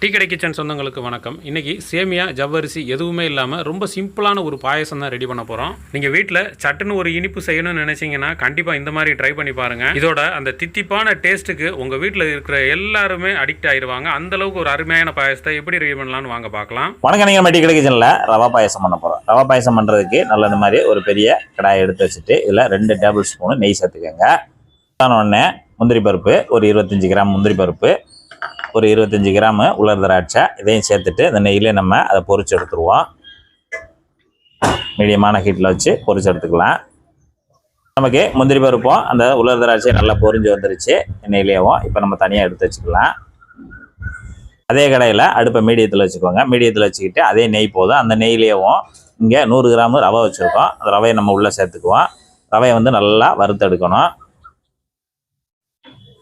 Tea கடை kitchen சொந்தங்களுக்கு வணக்கம். இன்றைக்கி சேமியா ஜவ்வரிசி எதுவுமே இல்லாமல் ரொம்ப சிம்பிளான ஒரு பாயசம் தான் ரெடி பண்ண போகிறோம். நீங்கள் வீட்டில் சட்டுன்னு ஒரு இனிப்பு செய்யணும்னு நினச்சிங்கன்னா கண்டிப்பாக இந்த மாதிரி ட்ரை பண்ணி பாருங்கள். இதோட அந்த தித்திப்பான டேஸ்ட்டுக்கு உங்கள் வீட்டில் இருக்கிற எல்லாருமே அடிக்ட் ஆயிடுவாங்க. அந்தளவுக்கு ஒரு அருமையான பாயசத்தை எப்படி ரெடி பண்ணலான்னு வாங்க பார்க்கலாம். வணக்கம். நீங்கள் டீ கடை கிச்சனில் ரவா பாயசம் பண்ண போகிறோம். ரவா பாயசம் பண்ணுறதுக்கு நல்ல இந்த மாதிரி ஒரு பெரிய கடாயை எடுத்து வச்சுட்டு இதில் 2 டேபிள் ஸ்பூனு நெய் சேர்த்துக்கோங்க. உடனே முந்திரி பருப்பு ஒரு 25 கிராம் முந்திரி பருப்பு, ஒரு 25 கிராம் உலர் திராட்சை இதையும் சேர்த்துட்டு இந்த நெய்யிலே நம்ம அதை பொரிச்சு எடுத்துருவோம். மீடியமான ஹீட்டில் வச்சு பொரிச்சு எடுத்துக்கலாம். நமக்கு முந்திரி பருப்பும் அந்த உலர் திராட்சை நல்லா பொரிஞ்சு வந்துருச்சு நெய்யிலேயும். இப்போ நம்ம தனியாக எடுத்து வச்சுக்கலாம். அதே கடையில் அடுப்பை மீடியத்தில் வச்சுக்கோங்க. மீடியத்தில் வச்சுக்கிட்டு அதே நெய் போதும். அந்த நெய்யிலேயும் இங்கே 100 கிராம் ரவை வச்சுருக்கோம். அந்த ரவையை நம்ம உள்ளே சேர்த்துக்குவோம். ரவையை நல்லா வறுத்து எடுக்கணும்.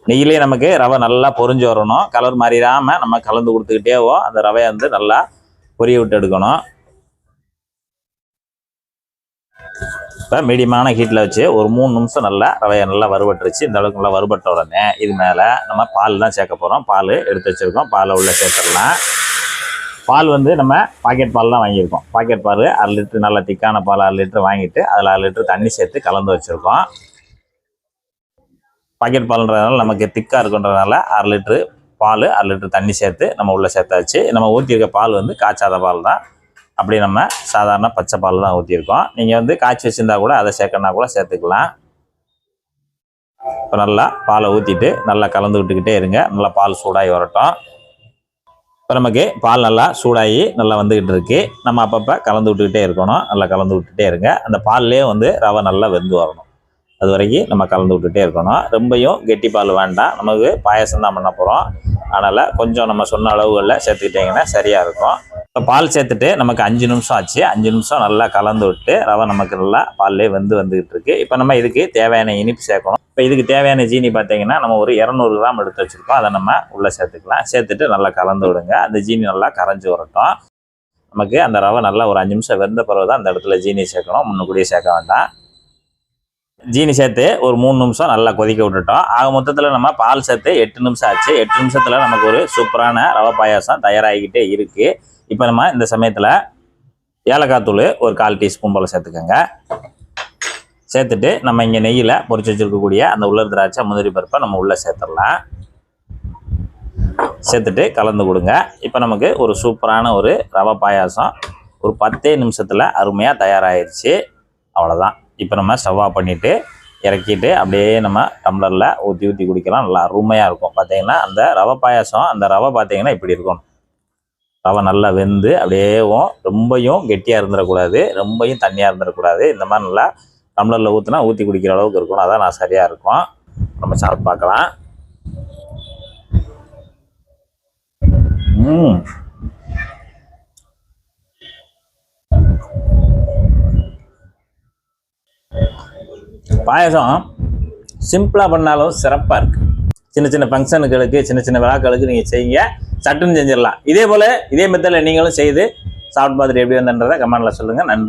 நெய்யிலே நமக்கு ரவை நல்லா பொரிஞ்சு வரணும். கலர் மாறிடாமல் நம்ம கலந்து கொடுத்துக்கிட்டேவோம். அந்த ரவையை நல்லா பொரிய விட்டு எடுக்கணும். இப்போ மீடியமான ஹீட்டில் வச்சு ஒரு 3 நிமிஷம் நல்லா ரவையை நல்லா வறுபட்டுருச்சு. இந்த அளவுக்கு நல்லா வறுபட்ட உடனே இது மேலே நம்ம பால் தான் சேர்க்க போகிறோம். பால் எடுத்து வச்சுருக்கோம். பாலை உள்ளே சேர்த்துடலாம். பால் நம்ம பாக்கெட் பால் தான் வாங்கியிருக்கோம். பாக்கெட் பால் 1/2 லிட்டர் நல்லா திக்கான பால் 1/2 லிட்டர் வாங்கிட்டு அதில் 1/2 லிட்டர் தண்ணி சேர்த்து கலந்து வச்சுருக்கோம். பாக்கெட் பால்ன்றதுனால நமக்கு திக்காக இருக்குன்றதுனால 1/2 லிட்டரு பால் 1/2 லிட்டர் தண்ணி சேர்த்து நம்ம உள்ளே சேர்த்தாச்சு. நம்ம ஊற்றிருக்க பால் காய்ச்சாத பால் தான். அப்படி நம்ம சாதாரண பச்சை பால் தான் ஊற்றிருக்கோம். நீங்கள் காய்ச்சி வச்சுருந்தா கூட அதை சேர்க்கணுன்னா கூட சேர்த்துக்கலாம். இப்போ நல்லா பாலை ஊற்றிட்டு நல்லா கலந்து விட்டுக்கிட்டே இருங்க. நல்லா பால் சூடாகி வரட்டும். இப்போ நமக்கு பால் நல்லா சூடாகி நல்லா வந்துக்கிட்டு இருக்கு. நம்ம அப்பப்போ கலந்து விட்டுக்கிட்டே இருக்கணும். நல்லா கலந்து விட்டுகிட்டே இருங்க. அந்த பால்லே ரவை நல்லா வெந்து வரணும். அது வரைக்கும் நம்ம கலந்து விட்டுட்டே இருக்கணும். ரொம்பவும் கெட்டி பால் வேண்டாம். நமக்கு பாயசம் தான் பண்ண போகிறோம். அதனால் கொஞ்சம் நம்ம சொன்ன அளவுகளில் சேர்த்துக்கிட்டிங்கன்னா சரியாக இருக்கும். இப்போ பால் சேர்த்துட்டு நமக்கு 5 நிமிஷம் ஆச்சு. 5 நிமிஷம் நல்லா கலந்து விட்டு ரவை நமக்கு நல்லா பால்லே வந்துக்கிட்டு இருக்கு. இப்போ நம்ம இதுக்கு தேவையான இனிப்பு சேர்க்கணும். இப்போ இதுக்கு தேவையான ஜீனி பார்த்தீங்கன்னா நம்ம ஒரு 200 கிராம் எடுத்து வச்சுருக்கோம். அதை நம்ம உள்ளே சேர்த்துக்கலாம். சேர்த்துட்டு நல்லா கலந்து விடுங்க. அந்த ஜீனி நல்லா கரைஞ்சி வரட்டும். நமக்கு அந்த ரவை நல்லா ஒரு 5 நிமிஷம் வெந்த பிறகு தான் அந்த இடத்துல ஜீனி சேர்க்கணும். முன்னுக்கூடியே சேர்க்க வேண்டாம். ஜீனி சேர்த்து ஒரு 3 நிமிஷம் நல்லா கொதிக்க விட்டுட்டோம். ஆக மொத்தத்தில் நம்ம பால் சேர்த்து 8 நிமிஷம் ஆச்சு. 8 நிமிஷத்தில் நமக்கு ஒரு சூப்பரான ரவை பாயாசம் தயாராகிக்கிட்டே இருக்குது. இப்போ நம்ம இந்த சமயத்தில் ஏலக்காய் தூள் ஒரு 1/4 டீஸ்பூன் போல் சேர்த்துக்கோங்க. சேர்த்துட்டு நம்ம இங்கே நெய்யில் பொரிச்சு வச்சுருக்கக்கூடிய அந்த உலர் திராட்சை முந்திரி பருப்பை நம்ம உள்ளே சேர்த்துடலாம். சேர்த்துட்டு கலந்து கொடுங்க. இப்போ நமக்கு ஒரு சூப்பரான ஒரு ரவை பாயாசம் ஒரு 10 நிமிஷத்தில் அருமையாக தயாராகிடுச்சு. அவ்வளோதான். இப்போ நம்ம ஸ்டவ் ஆஃப் பண்ணிவிட்டு இறக்கிட்டு அப்படியே நம்ம டம்ளரில் ஊற்றி குடிக்கலாம். நல்லா அருமையாக இருக்கும். பார்த்தீங்கன்னா அந்த ரவை பாயாசம் அந்த ரவை பார்த்தீங்கன்னா இப்படி இருக்கும். ரவை நல்லா வெந்து அப்படியேவும் ரொம்பவும் கெட்டியாக இருந்துடக்கூடாது, ரொம்பவும் தண்ணியாக இருந்துடக்கூடாது. இந்த மாதிரி நல்லா டம்ளரில் ஊற்றி குடிக்கிற அளவுக்கு இருக்கணும். அதான் நான் சரியாக இருக்கும். நம்ம சாப்பிட்டு பார்க்கலாம். பாயசம் சிம்பிளாக பண்ணாலும் சிறப்பாக இருக்குது. சின்ன சின்ன ஃபங்க்ஷனுகளுக்கு சின்ன சின்ன விழாக்களுக்கு நீங்கள் செய்யுங்க. சட்டுன்னு செஞ்சிடலாம். இதே போல் இதே மெத்தடில் நீங்களும் செய்து சாப்பிட்டு பார்த்துட்டு எப்படி வந்தன்றதை கமெண்டில் சொல்லுங்கள். நன்றி.